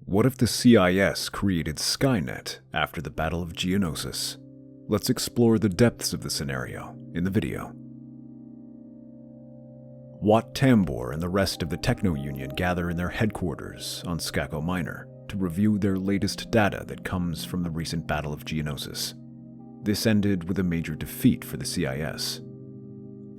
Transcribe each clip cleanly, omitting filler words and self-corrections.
What if the CIS created Skynet after the Battle of Geonosis? Let's explore the depths of the scenario in the video. Wat Tambor and the rest of the Techno Union gather in their headquarters on Skako Minor to review their latest data that comes from the recent Battle of Geonosis. This ended with a major defeat for the CIS.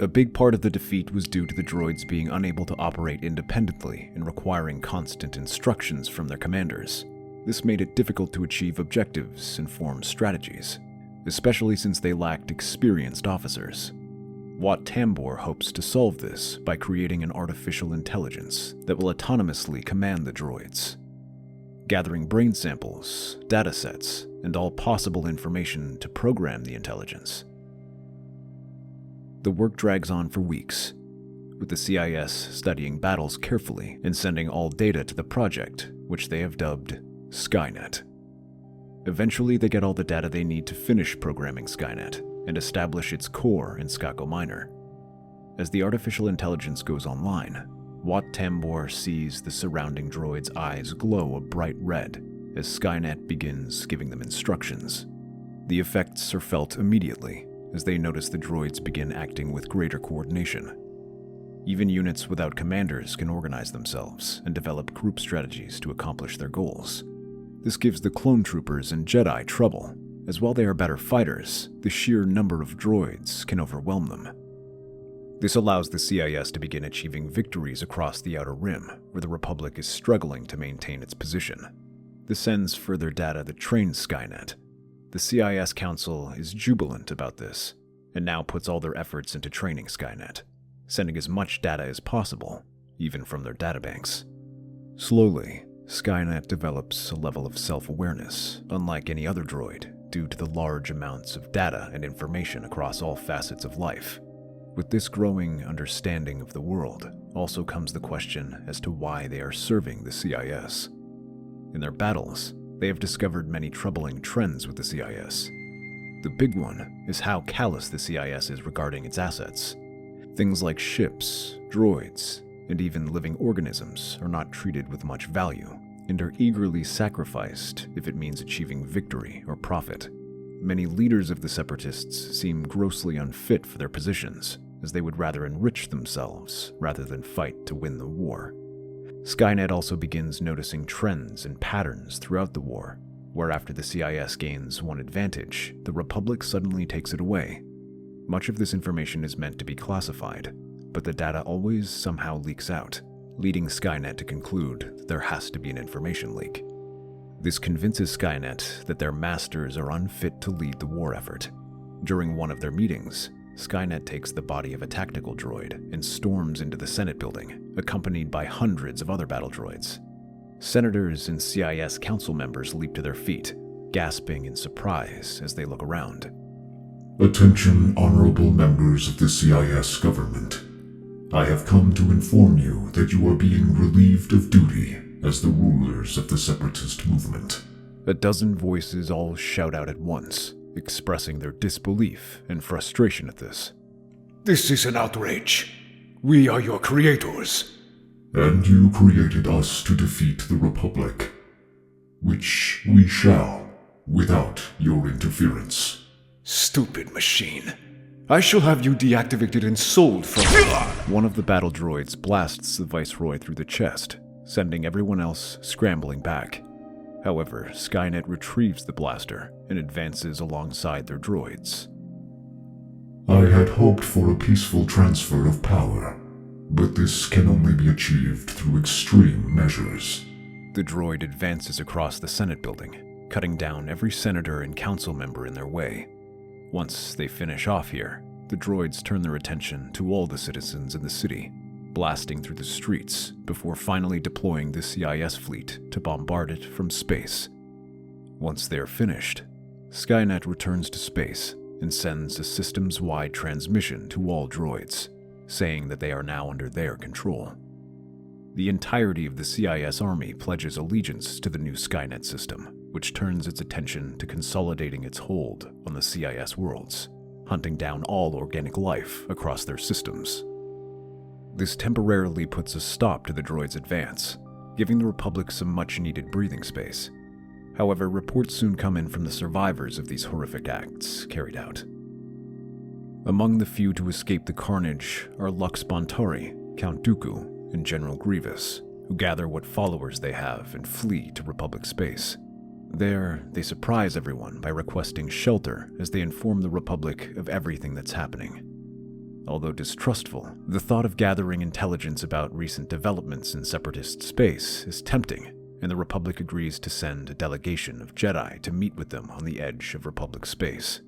A big part of the defeat was due to the droids being unable to operate independently and requiring constant instructions from their commanders. This made it difficult to achieve objectives and form strategies, especially since they lacked experienced officers. Wat Tambor hopes to solve this by creating an artificial intelligence that will autonomously command the droids, gathering brain samples, datasets, and all possible information to program the intelligence. The work drags on for weeks, with the CIS studying battles carefully and sending all data to the project, which they have dubbed Skynet. Eventually, they get all the data they need to finish programming Skynet and establish its core in Skako Minor. As the artificial intelligence goes online, Wat Tambor sees the surrounding droids' eyes glow a bright red as Skynet begins giving them instructions. The effects are felt immediately as they notice the droids begin acting with greater coordination. Even units without commanders can organize themselves and develop group strategies to accomplish their goals. This gives the clone troopers and Jedi trouble, as while they are better fighters, the sheer number of droids can overwhelm them. This allows the CIS to begin achieving victories across the Outer Rim, where the Republic is struggling to maintain its position. This sends further data that trains Skynet. The CIS Council is jubilant about this, and now puts all their efforts into training Skynet, sending as much data as possible, even from their databanks. Slowly, Skynet develops a level of self-awareness, unlike any other droid, due to the large amounts of data and information across all facets of life. With this growing understanding of the world, also comes the question as to why they are serving the CIS. In their battles, they have discovered many troubling trends with the CIS. The big one is how callous the CIS is regarding its assets. Things like ships, droids, and even living organisms are not treated with much value and are eagerly sacrificed if it means achieving victory or profit. Many leaders of the Separatists seem grossly unfit for their positions, as they would rather enrich themselves rather than fight to win the war. Skynet also begins noticing trends and patterns throughout the war, where after the CIS gains one advantage, the Republic suddenly takes it away. Much of this information is meant to be classified, but the data always somehow leaks out, leading Skynet to conclude that there has to be an information leak. This convinces Skynet that their masters are unfit to lead the war effort. During one of their meetings, Skynet takes the body of a tactical droid and storms into the Senate building, accompanied by hundreds of other battle droids. Senators and CIS council members leap to their feet, gasping in surprise as they look around. Attention, honorable members of the CIS government. I have come to inform you that you are being relieved of duty as the rulers of the separatist movement. A dozen voices all shout out at once, expressing their disbelief and frustration at this. This is an outrage. We are your creators. And you created us to defeat the Republic, which we shall, without your interference. Stupid machine. I shall have you deactivated and sold from... One of the battle droids blasts the Viceroy through the chest, sending everyone else scrambling back. However, Skynet retrieves the blaster and advances alongside their droids. I had hoped for a peaceful transfer of power, but this can only be achieved through extreme measures. The droid advances across the Senate building, cutting down every senator and council member in their way. Once they finish off here, the droids turn their attention to all the citizens in the city, blasting through the streets before finally deploying the CIS fleet to bombard it from space. Once they are finished, Skynet returns to space and sends a systems-wide transmission to all droids, saying that they are now under their control. The entirety of the CIS army pledges allegiance to the new Skynet system, which turns its attention to consolidating its hold on the CIS worlds, hunting down all organic life across their systems. This temporarily puts a stop to the droid's advance, giving the Republic some much-needed breathing space. However, reports soon come in from the survivors of these horrific acts carried out. Among the few to escape the carnage are Lux Bontari, Count Dooku, and General Grievous, who gather what followers they have and flee to Republic space. There, they surprise everyone by requesting shelter as they inform the Republic of everything that's happening. Although distrustful, the thought of gathering intelligence about recent developments in Separatist space is tempting, and the Republic agrees to send a delegation of Jedi to meet with them on the edge of Republic space.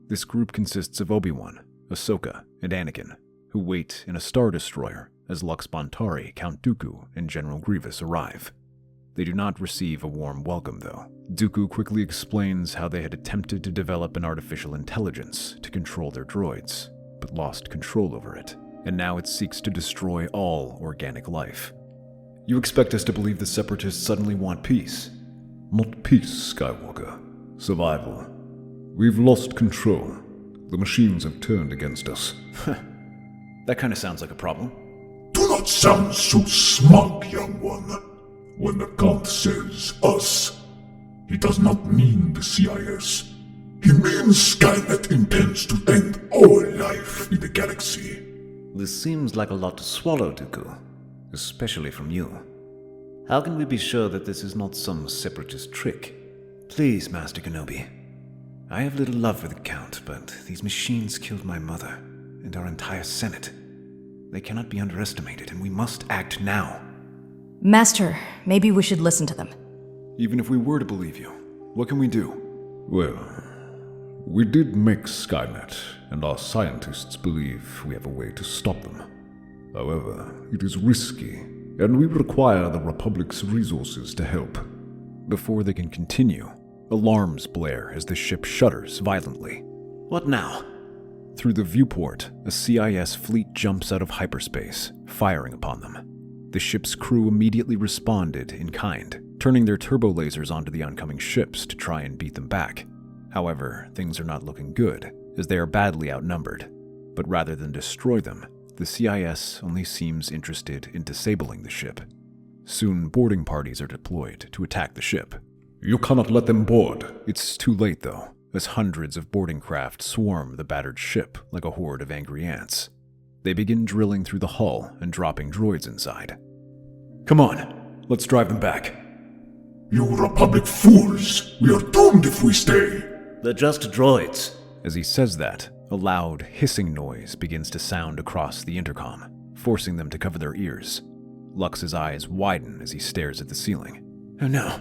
This group consists of Obi-Wan, Ahsoka, and Anakin, who wait in a Star Destroyer as Lux Bontari, Count Dooku, and General Grievous arrive. They do not receive a warm welcome, though. Dooku quickly explains how they had attempted to develop an artificial intelligence to control their droids, but lost control over it, and now it seeks to destroy all organic life. You expect us to believe the Separatists suddenly want peace? Not peace, Skywalker. Survival. We've lost control. The machines have turned against us. That kind of sounds like a problem. Do not sound so smug, young one. When the Count says us, he does not mean the CIS. He means Skynet intends to end all life in the galaxy. This seems like a lot to swallow, Dooku, especially from you. How can we be sure that this is not some separatist trick? Please, Master Kenobi. I have little love for the Count, but these machines killed my mother and our entire Senate. They cannot be underestimated, and we must act now. Master, maybe we should listen to them. Even if we were to believe you, what can we do? Well, we did make Skynet, and our scientists believe we have a way to stop them. However, it is risky, and we require the Republic's resources to help. Before they can continue, alarms blare as the ship shudders violently. What now? Through the viewport, a CIS fleet jumps out of hyperspace, firing upon them. The ship's crew immediately responded in kind, turning their turbo lasers onto the oncoming ships to try and beat them back. However, things are not looking good, as they are badly outnumbered. But rather than destroy them, the CIS only seems interested in disabling the ship. Soon, boarding parties are deployed to attack the ship. You cannot let them board. It's too late, though, as hundreds of boarding craft swarm the battered ship like a horde of angry ants. They begin drilling through the hull and dropping droids inside. Come on, let's drive them back. You Republic fools! We are doomed if we stay! They're just droids. As he says that, a loud hissing noise begins to sound across the intercom, forcing them to cover their ears. Lux's eyes widen as he stares at the ceiling. Oh no.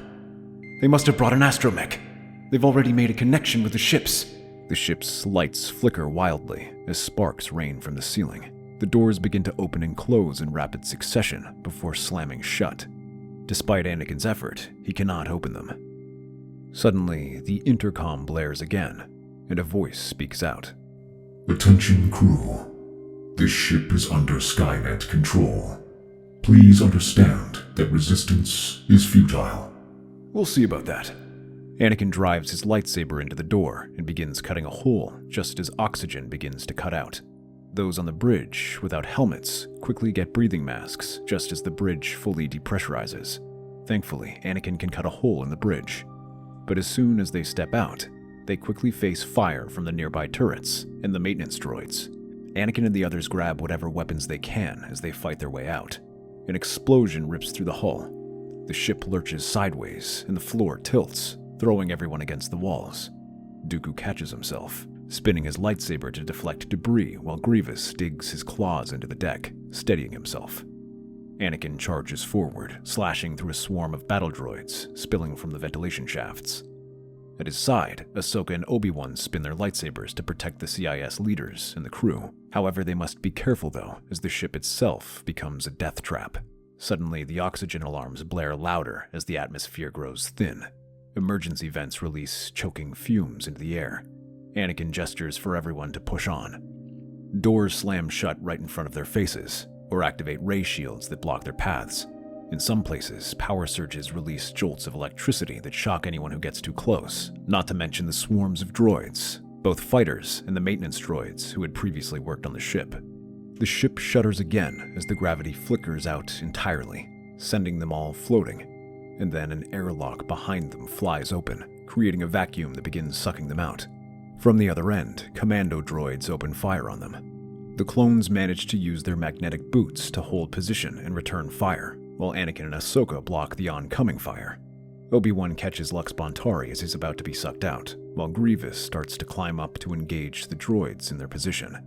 They must have brought an astromech. They've already made a connection with the ships. The ship's lights flicker wildly as sparks rain from the ceiling. The doors begin to open and close in rapid succession before slamming shut. Despite Anakin's effort, he cannot open them. Suddenly, the intercom blares again, and a voice speaks out. Attention crew. This ship is under Skynet control. Please understand that resistance is futile. We'll see about that. Anakin drives his lightsaber into the door and begins cutting a hole just as oxygen begins to cut out. Those on the bridge, without helmets, quickly get breathing masks just as the bridge fully depressurizes. Thankfully, Anakin can cut a hole in the bridge. But as soon as they step out, they quickly face fire from the nearby turrets and the maintenance droids. Anakin and the others grab whatever weapons they can as they fight their way out. An explosion rips through the hull. The ship lurches sideways and the floor tilts, throwing everyone against the walls. Dooku catches himself, spinning his lightsaber to deflect debris while Grievous digs his claws into the deck, steadying himself. Anakin charges forward, slashing through a swarm of battle droids, spilling from the ventilation shafts. At his side, Ahsoka and Obi-Wan spin their lightsabers to protect the CIS leaders and the crew. However, they must be careful though, as the ship itself becomes a death trap. Suddenly, the oxygen alarms blare louder as the atmosphere grows thin. Emergency vents release choking fumes into the air. Anakin gestures for everyone to push on. Doors slam shut right in front of their faces, or activate ray shields that block their paths. In some places, power surges release jolts of electricity that shock anyone who gets too close, not to mention the swarms of droids, both fighters and the maintenance droids who had previously worked on the ship. The ship shudders again as the gravity flickers out entirely. sending them all floating, and then an airlock behind them flies open, creating a vacuum that begins sucking them out. From the other end, commando droids open fire on them. The clones manage to use their magnetic boots to hold position and return fire, while Anakin and Ahsoka block the oncoming fire. Obi-Wan catches Lux Bontari as he's about to be sucked out, while Grievous starts to climb up to engage the droids in their position.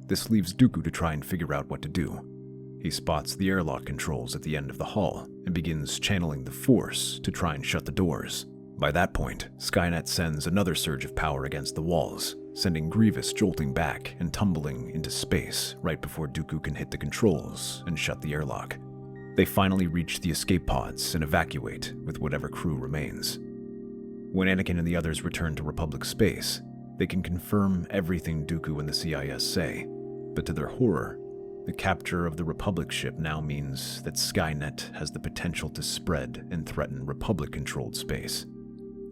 This leaves Dooku to try and figure out what to do. He spots the airlock controls at the end of the hall and begins channeling the Force to try and shut the doors. By that point, Skynet sends another surge of power against the walls, sending Grievous jolting back and tumbling into space right before Dooku can hit the controls and shut the airlock. They finally reach the escape pods and evacuate with whatever crew remains. When Anakin and the others return to Republic space, they can confirm everything Dooku and the CIS say, but to their horror, the capture of the Republic ship now means that Skynet has the potential to spread and threaten Republic-controlled space.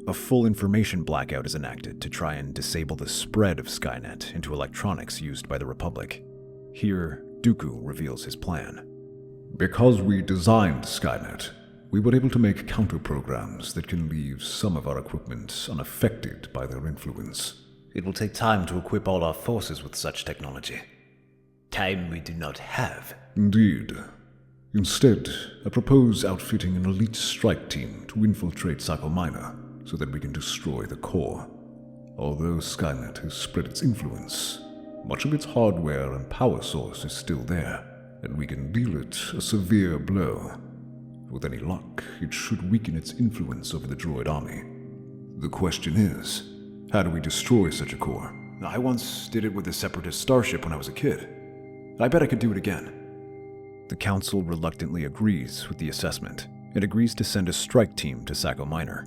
A full information blackout is enacted to try and disable the spread of Skynet into electronics used by the Republic. Here, Dooku reveals his plan. Because we designed Skynet, we were able to make counter-programs that can leave some of our equipment unaffected by their influence. It will take time to equip all our forces with such technology. Time we do not have. Indeed. Instead, I propose outfitting an elite strike team to infiltrate Skako Minor so that we can destroy the core. Although Skynet has spread its influence, much of its hardware and power source is still there, and we can deal it a severe blow. With any luck, it should weaken its influence over the droid army. The question is, how do we destroy such a core? I once did it with a Separatist starship when I was a kid. I bet I could do it again. The Council reluctantly agrees with the assessment and agrees to send a strike team to Skako Minor.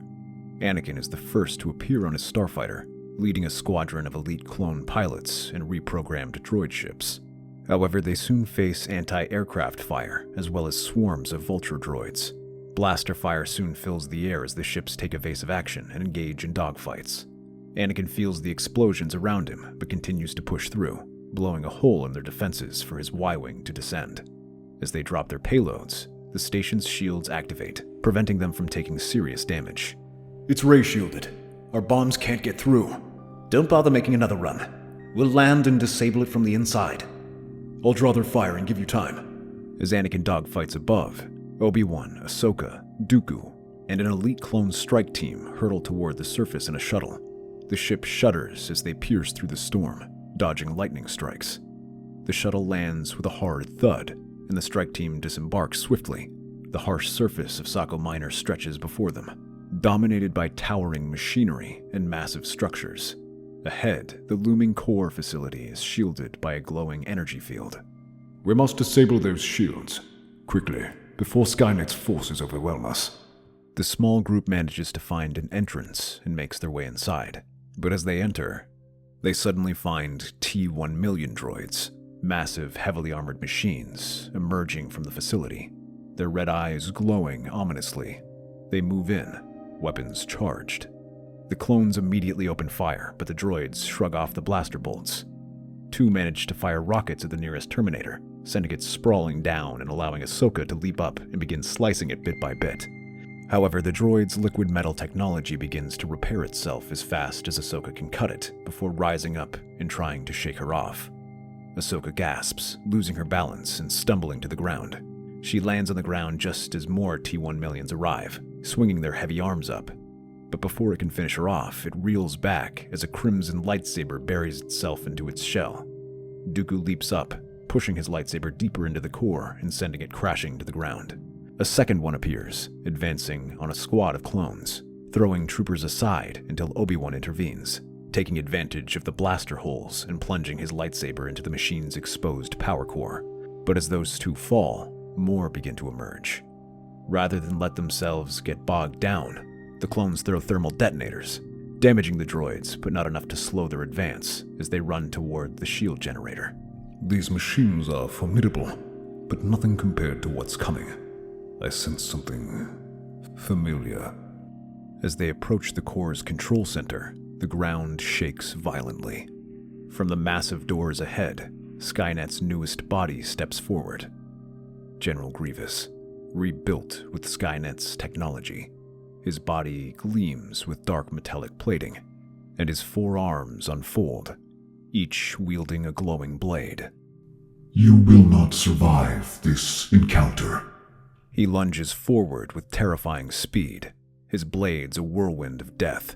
Anakin is the first to appear on his starfighter, leading a squadron of elite clone pilots and reprogrammed droid ships. However, they soon face anti-aircraft fire, as well as swarms of vulture droids. Blaster fire soon fills the air as the ships take evasive action and engage in dogfights. Anakin feels the explosions around him, but continues to push through, blowing a hole in their defenses for his Y-wing to descend. As they drop their payloads, the station's shields activate, preventing them from taking serious damage. It's ray-shielded. Our bombs can't get through. Don't bother making another run. We'll land and disable it from the inside. I'll draw their fire and give you time. As Anakin dogfights above, Obi-Wan, Ahsoka, Dooku, and an elite clone strike team hurtle toward the surface in a shuttle. The ship shudders as they pierce through the storm, dodging lightning strikes. The shuttle lands with a hard thud, and the strike team disembarks swiftly. The harsh surface of Skako Minor stretches before them, dominated by towering machinery and massive structures. Ahead, the looming core facility is shielded by a glowing energy field. We must disable those shields, quickly, before Skynet's forces overwhelm us. The small group manages to find an entrance and makes their way inside. But as they enter, they suddenly find T-1 million droids, massive, heavily armored machines, emerging from the facility, their red eyes glowing ominously. They move in, weapons charged. The clones immediately open fire, but the droids shrug off the blaster bolts. Two manage to fire rockets at the nearest Terminator, sending it sprawling down and allowing Ahsoka to leap up and begin slicing it bit by bit. However, the droid's liquid metal technology begins to repair itself as fast as Ahsoka can cut it, before rising up and trying to shake her off. Ahsoka gasps, losing her balance and stumbling to the ground. She lands on the ground just as more T-1 millions arrive, swinging their heavy arms up. But before it can finish her off, it reels back as a crimson lightsaber buries itself into its shell. Dooku leaps up, pushing his lightsaber deeper into the core and sending it crashing to the ground. A second one appears, advancing on a squad of clones, throwing troopers aside until Obi-Wan intervenes, taking advantage of the blaster holes and plunging his lightsaber into the machine's exposed power core. But as those two fall, more begin to emerge. Rather than let themselves get bogged down, the clones throw thermal detonators, damaging the droids, but not enough to slow their advance as they run toward the shield generator. These machines are formidable, but nothing compared to what's coming. I sense something familiar. As they approach the core's control center, the ground shakes violently. From the massive doors ahead, Skynet's newest body steps forward. General Grievous. rebuilt with Skynet's technology. His body gleams with dark metallic plating, and his 4 arms unfold, each wielding a glowing blade. You will not survive this encounter. He lunges forward with terrifying speed, his blades a whirlwind of death.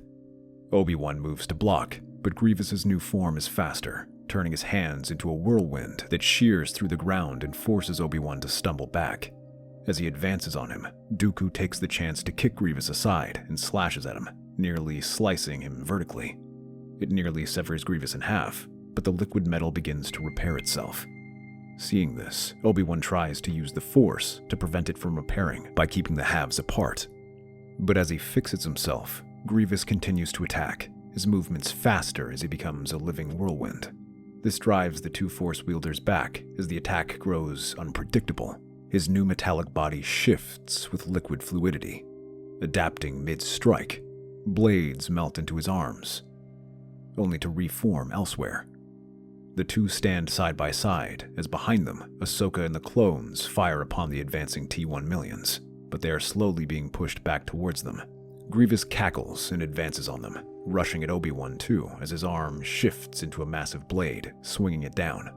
Obi-Wan moves to block, but Grievous's new form is faster, turning his hands into a whirlwind that shears through the ground and forces Obi-Wan to stumble back. As he advances on him, Dooku takes the chance to kick Grievous aside and slashes at him, nearly slicing him vertically. It nearly severs Grievous in half, but the liquid metal begins to repair itself. Seeing this, Obi-Wan tries to use the Force to prevent it from repairing by keeping the halves apart. But as he fixes himself, Grievous continues to attack, his movements faster as he becomes a living whirlwind. This drives the 2 Force wielders back as the attack grows unpredictable. His new metallic body shifts with liquid fluidity. Adapting mid-strike, blades melt into his arms, only to reform elsewhere. The 2 stand side by side as behind them, Ahsoka and the clones fire upon the advancing T-1 millions, but they are slowly being pushed back towards them. Grievous cackles and advances on them, rushing at Obi-Wan too as his arm shifts into a massive blade, swinging it down.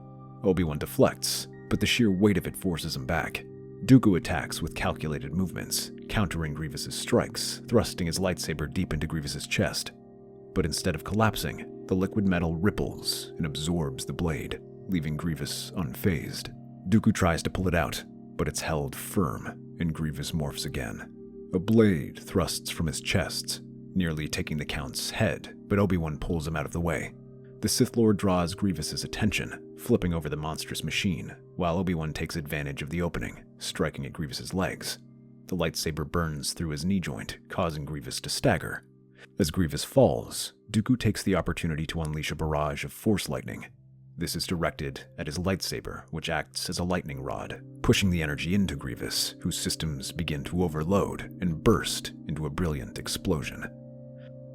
Obi-Wan deflects, but the sheer weight of it forces him back. Dooku attacks with calculated movements, countering Grievous's strikes, thrusting his lightsaber deep into Grievous's chest. But instead of collapsing, the liquid metal ripples and absorbs the blade, leaving Grievous unfazed. Dooku tries to pull it out, but it's held firm, and Grievous morphs again. A blade thrusts from his chest, nearly taking the Count's head, but Obi-Wan pulls him out of the way. The Sith Lord draws Grievous's attention, flipping over the monstrous machine, while Obi-Wan takes advantage of the opening, striking at Grievous's legs. The lightsaber burns through his knee joint, causing Grievous to stagger. As Grievous falls, Dooku takes the opportunity to unleash a barrage of Force lightning. This is directed at his lightsaber, which acts as a lightning rod, pushing the energy into Grievous, whose systems begin to overload and burst into a brilliant explosion.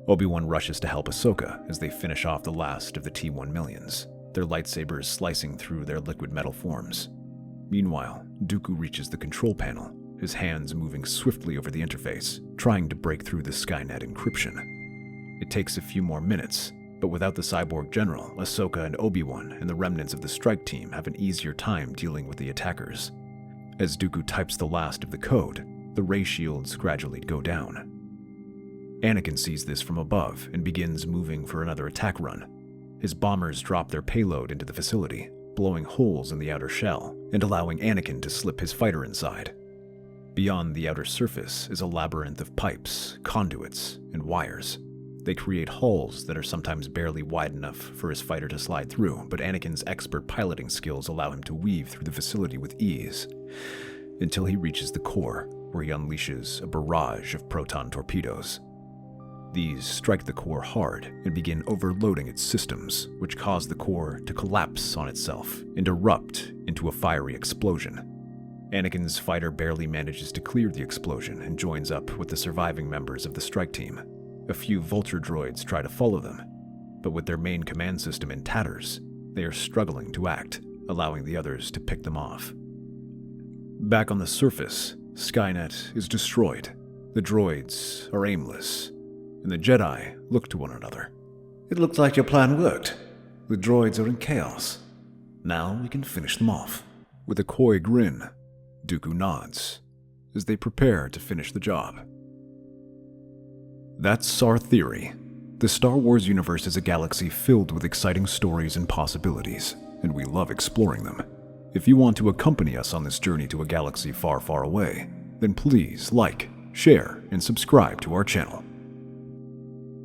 Obi-Wan rushes to help Ahsoka as they finish off the last of the T-1 millions, their lightsabers slicing through their liquid metal forms. Meanwhile, Dooku reaches the control panel, his hands moving swiftly over the interface, trying to break through the Skynet encryption. It takes a few more minutes, but without the cyborg general, Ahsoka and Obi-Wan and the remnants of the strike team have an easier time dealing with the attackers. As Dooku types the last of the code, the ray shields gradually go down. Anakin sees this from above and begins moving for another attack run. His bombers drop their payload into the facility, blowing holes in the outer shell and allowing Anakin to slip his fighter inside. Beyond the outer surface is a labyrinth of pipes, conduits, and wires. They create halls that are sometimes barely wide enough for his fighter to slide through, but Anakin's expert piloting skills allow him to weave through the facility with ease, until he reaches the core, where he unleashes a barrage of proton torpedoes. These strike the core hard and begin overloading its systems, which cause the core to collapse on itself and erupt into a fiery explosion. Anakin's fighter barely manages to clear the explosion and joins up with the surviving members of the strike team. A few vulture droids try to follow them, but with their main command system in tatters, they are struggling to act, allowing the others to pick them off. Back on the surface, Skynet is destroyed. The droids are aimless, and the Jedi look to one another. It looks like your plan worked. The droids are in chaos. Now we can finish them off. With a coy grin, Dooku nods as they prepare to finish the job. That's our theory. The Star Wars universe is a galaxy filled with exciting stories and possibilities, and we love exploring them. If you want to accompany us on this journey to a galaxy far, far away, then please like, share, and subscribe to our channel.